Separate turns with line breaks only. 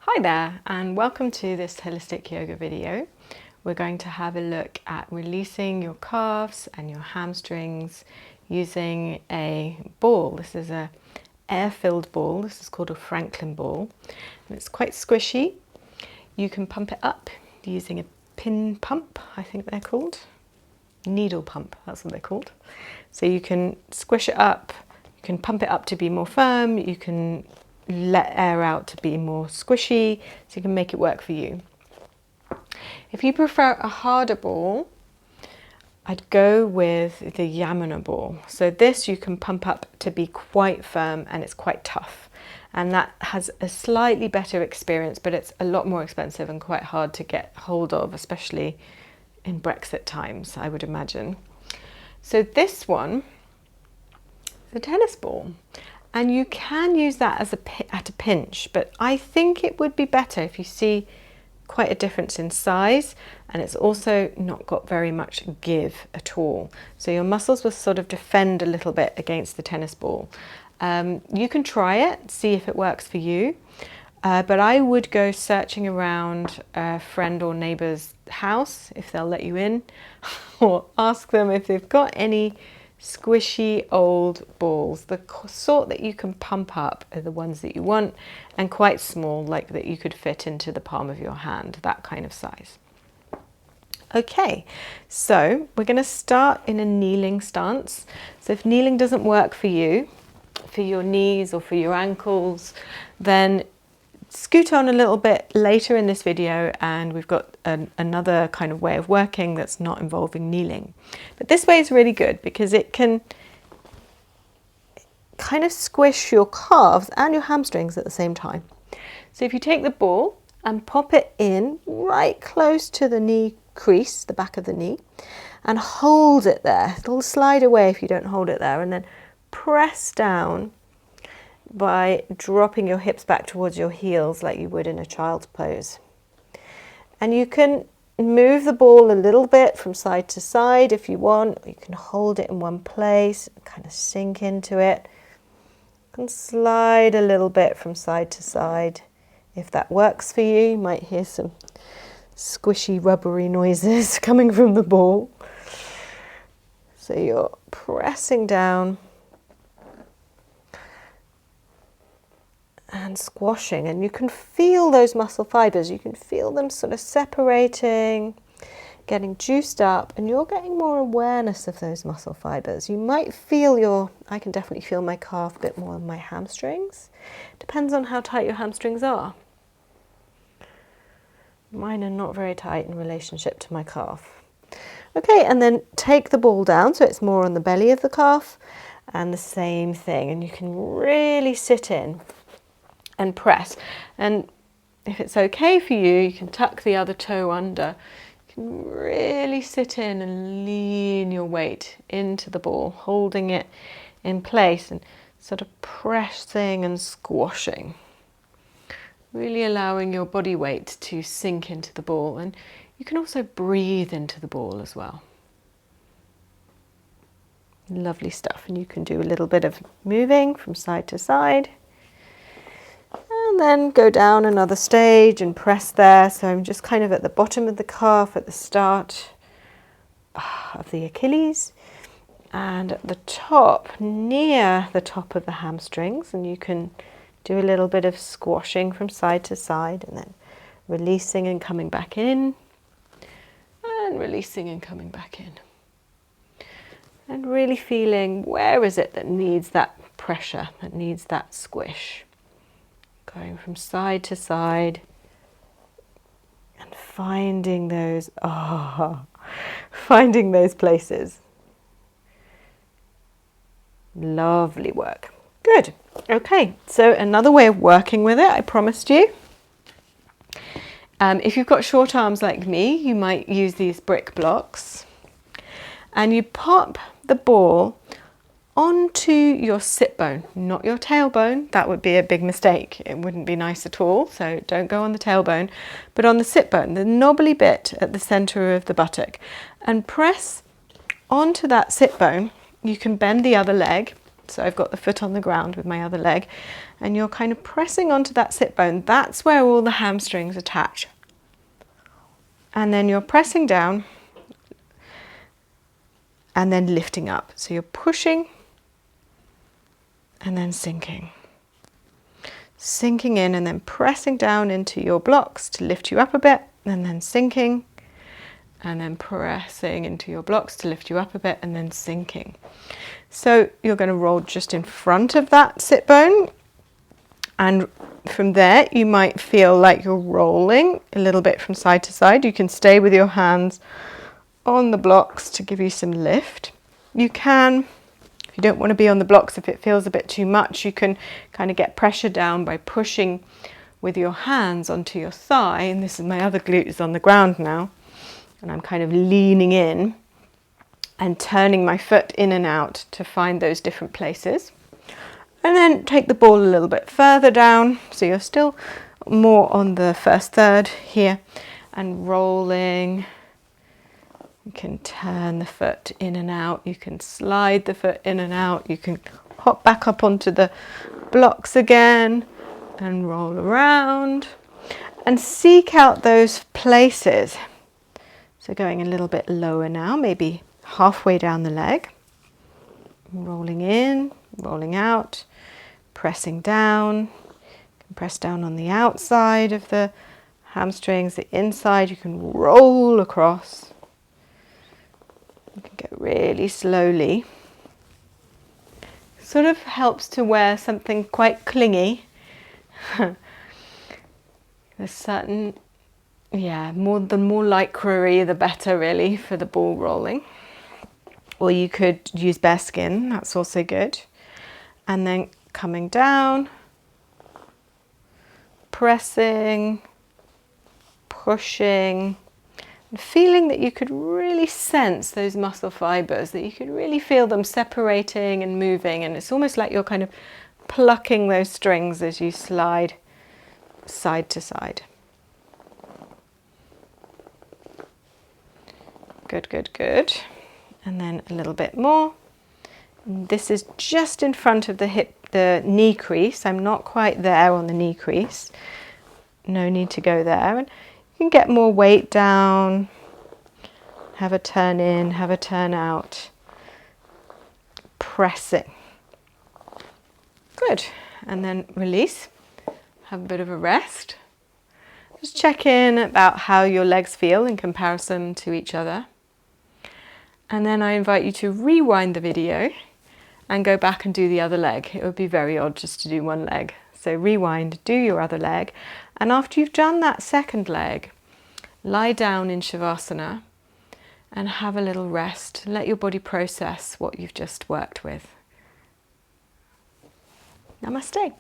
Hi there, and welcome to this holistic yoga video. We're going to have a look at releasing your calves and your hamstrings using a ball. This is a air-filled ball. This is called a Franklin ball, and it's quite squishy. You can pump it up using a pin pump, I think they're called. Needle pump, that's what they're called. So you can squish it up, you can pump it up to be more firm, you can let air out to be more squishy, so you can make it work for you. If you prefer a harder ball, I'd go with the Yamuna ball. So this you can pump up to be quite firm and it's quite tough. And that has a slightly better experience, but it's a lot more expensive and quite hard to get hold of, especially in Brexit times, I would imagine. So this one is a tennis ball. And you can use that as at a pinch, but I think it would be better if you see quite a difference in size, and it's also not got very much give at all. So your muscles will sort of defend a little bit against the tennis ball. You can try it, see if it works for you, but I would go searching around a friend or neighbour's house if they'll let you in, or ask them if they've got any squishy old balls. The sort that you can pump up are the ones that you want, and quite small, like that you could fit into the palm of your hand, that kind of size. Okay, so we're going to start in a kneeling stance. So if kneeling doesn't work for you, for your knees or for your ankles, then scoot on a little bit later in this video and we've got another kind of way of working that's not involving kneeling. But this way is really good because it can kind of squish your calves and your hamstrings at the same time. So if you take the ball and pop it in right close to the knee crease, the back of the knee, and hold it there. It'll slide away if you don't hold it there, and then press down by dropping your hips back towards your heels like you would in a child's pose. And you can move the ball a little bit from side to side if you want. You can hold it in one place, kind of sink into it. You can slide a little bit from side to side. If that works for you, you might hear some squishy rubbery noises coming from the ball. So you're pressing down and squashing, and you can feel those muscle fibers. You can feel them sort of separating, getting juiced up, and you're getting more awareness of those muscle fibers. You might feel I can definitely feel my calf a bit more than my hamstrings. Depends on how tight your hamstrings are. Mine are not very tight in relationship to my calf. Okay, and then take the ball down so it's more on the belly of the calf, and the same thing, and you can really sit in and press. And if it's okay for you, you can tuck the other toe under. You can really sit in and lean your weight into the ball, holding it in place and sort of pressing and squashing. Really allowing your body weight to sink into the ball, and you can also breathe into the ball as well. Lovely stuff, and you can do a little bit of moving from side to side. And then go down another stage and press there. So I'm just kind of at the bottom of the calf, at the start of the Achilles, and at the top, near the top of the hamstrings. And you can do a little bit of squashing from side to side, and then releasing and coming back in, and releasing and coming back in. And really feeling, where is it that needs that pressure, that needs that squish? Going from side to side and finding those places. Lovely work. Good. Okay, so another way of working with it, I promised you. If you've got short arms like me, you might use these brick blocks, and you pop the ball onto your sit bone, not your tailbone. That would be a big mistake. It wouldn't be nice at all, so don't go on the tailbone, but on the sit bone, the knobbly bit at the center of the buttock, and press onto that sit bone. You can bend the other leg So I've got the foot on the ground with my other leg, and you're kind of pressing onto that sit bone. That's where all the hamstrings attach. And then you're pressing down and then lifting up. So you're pushing and then sinking. Sinking in and then pressing down into your blocks to lift you up a bit, and then sinking, and then pressing into your blocks to lift you up a bit, and then sinking. So you're going to roll just in front of that sit bone, and from there you might feel like you're rolling a little bit from side to side. You can stay with your hands on the blocks to give you some lift. You can, if you don't want to be on the blocks, if it feels a bit too much, you can kind of get pressure down by pushing with your hands onto your thigh. And this is my other glute is on the ground now. And I'm kind of leaning in and turning my foot in and out to find those different places. And then take the ball a little bit further down. So you're still more on the first third here and rolling. You can turn the foot in and out. You can slide the foot in and out. You can hop back up onto the blocks again and roll around and seek out those places. So going a little bit lower now, maybe halfway down the leg. Rolling in, rolling out, pressing down. You can press down on the outside of the hamstrings, the inside. You can roll across. You can go really slowly. Sort of helps to wear something quite clingy. There's certain, the more lycra-y the better really for the ball rolling. Or you could use bare skin, that's also good. And then coming down, pressing, pushing, and feeling that you could really sense those muscle fibers, that you could really feel them separating and moving. And it's almost like you're kind of plucking those strings as you slide side to side. Good, good, good. And then a little bit more. And this is just in front of the hip, the knee crease. I'm not quite there on the knee crease. No need to go there. And you can get more weight down. Have a turn in, have a turn out. Pressing. Good. And then release. Have a bit of a rest. Just check in about how your legs feel in comparison to each other. And then I invite you to rewind the video and go back and do the other leg. It would be very odd just to do one leg. So rewind, do your other leg. And after you've done that second leg, lie down in Shavasana and have a little rest. Let your body process what you've just worked with. Namaste.